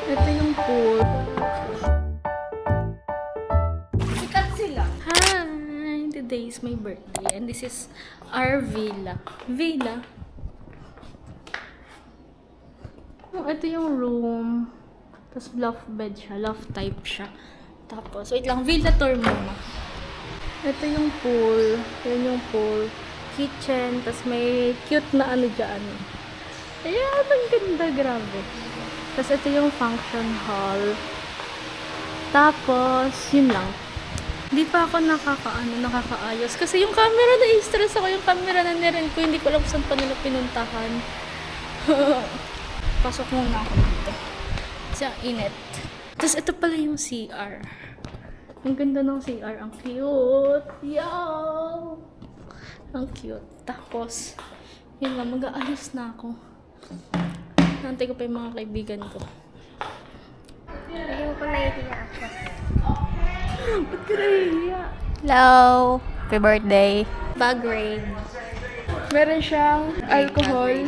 Ito yung pool. Sikat sila. Hi! Today is my birthday and this is our villa. Villa? Oh, ito yung room. Tapos loft bed siya. Loft type siya. Tapos, wait lang. Villa tour muna. Ito yung pool. Yan yung pool. Kitchen. Tapos may cute na ano dyan. Ayan, ang ganda. Grabe. Tapos ito yung function hall. Tapos, yun lang. Hindi pa ako nakakaayos. Kasi yung camera, na-stress ako. Yung camera na niren ko, hindi ko alam saan pa nila pinuntahan. Pasok muna ako dito. Kasi ang init. Tapos ito pala yung CR. Ang ganda ng CR. Ang cute. Yo! Ang cute. Tapos, yun lang. Mag-aayos na ako. Nantay ko pa yung mga kaibigan ko. Hindi mo pa nahihiya ako. Ba't ka nahihiya? Hello! Happy birthday. Bag raid. Meron siyang alcohol.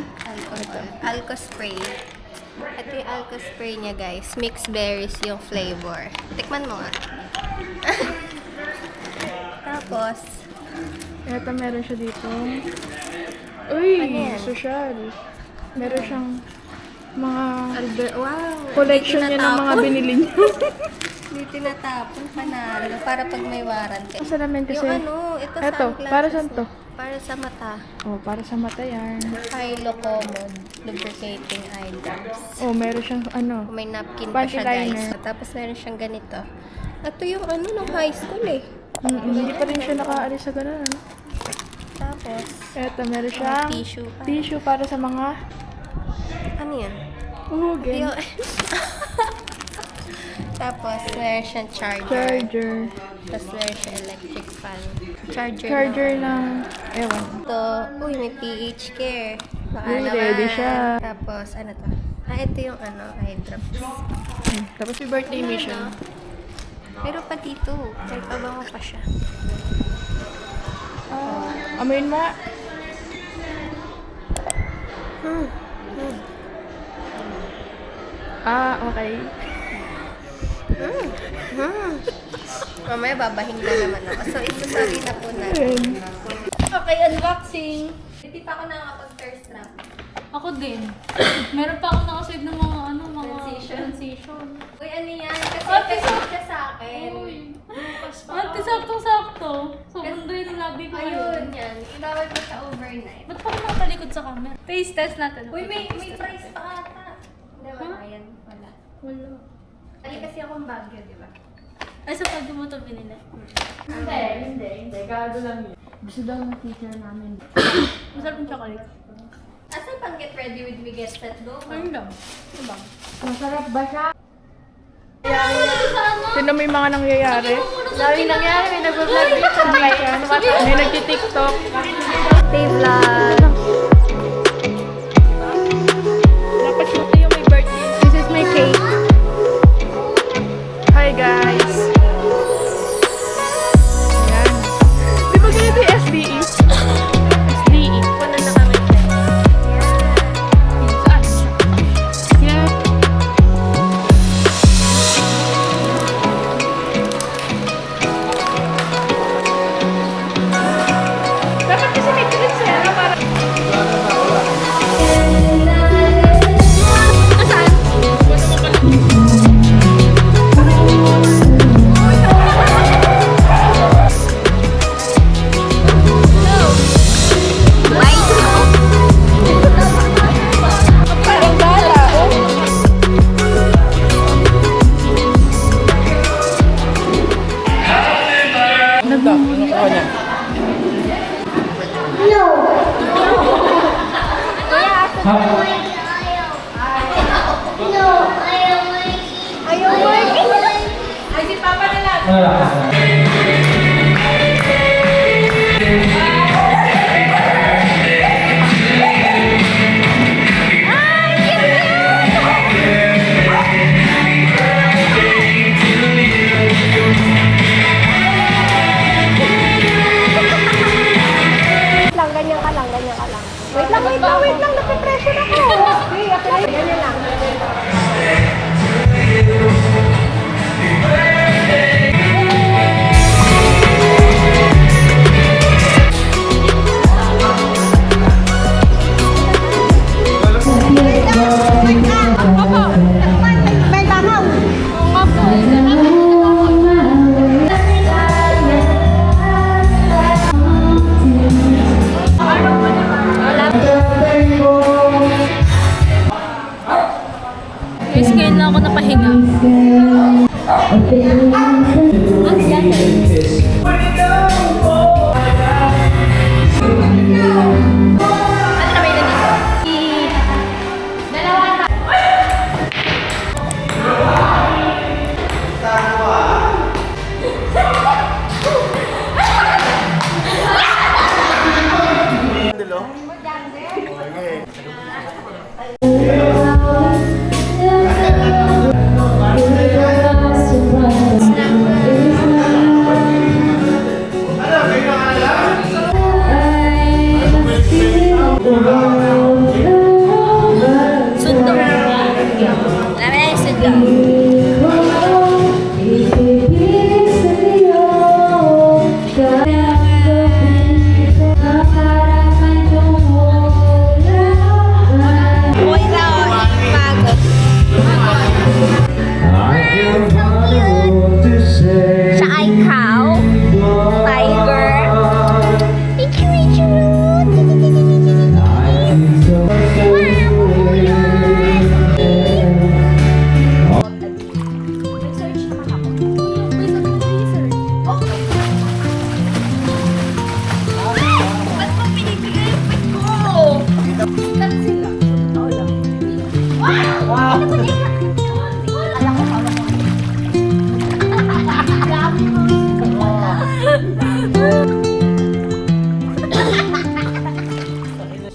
Alco spray. Ito yung alco spray niya, guys. Mixed berries yung flavor. Tikman mo nga. Tapos, Ito meron siya dito. Uy! Ano yan? Social. Meron siyang mga wow! collection niya ng mga binili niya. Hindi tinatapon, panalo. Para pag may warranty. Ang salamin kasi. Yung ano, ito Eto, sunglasses para saan to? Para sa mata. Oh, para sa mata yan. Philo Common Lubricating Eye Drops. Oh, meron siyang ano. May napkin pa Panty siya, guys. liner. Tapos meron siyang ganito. Ito yung ano, nung high school eh. Hindi pa rin siya nakaalis sa ganun. Tapos, Eto, meron siyang tissue pa. tissue para sa mga Ano yan? uhugin. Yung... Tapos, meron siyang charger. Charger. Tapos, meron siyang electric fan. Charger, Charger na. ng, ewan. Ito, uy, may pH care. Baka Uy, naman. ready siya. Tapos, ano to? Ito yung ano, eye drops. Tapos yung birthday mission. Pero pa dito, may pabango pa siya. Amoyin mo. Okay. Mamaya babahin na naman ako. So, isasali na po natin. Ayun. Okay, unboxing. Hindi pa ako nakakapag-thirst trap. Ako din. Meron pa ako nakasave ng mga mga Transition. Uy, ano yan? Kasi Ate, kasi siya sa akin. Uy. Ate, saktong-sakto. Sobrang dry ng labi ko. Ayun, yan. Ibawal mo siya overnight. Ba't pa ako nakalikod sa camera? Taste test natin. Uy, may price pa ata. Hindi, wala Huh? yan. Wala. Wala. Ali kasi akong Baguio, di ba? Ay, sa pag mo ito binili. Hindi. Gado lang yun. Gusto daw ng teacher namin. Masarap yung chocolate. Asan pang get ready with me, get set, go? Ayun lang. Diba? Masarap ba siya? Sino may mga nangyayari? Dami nangyari, may nag-vlog dito. May nagti-tiktok. Stay vlog. Dapat ito yung may birthday. This is my cake. Hi guys! Ayan. Di ba ganito yung SDE? SDE. Puno na kami dyan. Saan siya? Yeah. Dapat kasi may clips eh. Ano para... Nasaan? Parang gala, oh. Ganyan ka lang. Wait lang, nape-pressure ako. Okay, ganyan lang. Guys, ngayon lang ako napahinga. Sundo. Alam na yung sundo. Uy na o, pagod. Siya ay cow, tiger,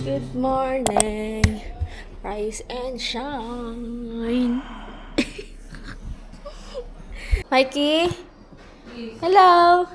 Good morning, rise and shine. Mikey? Hello?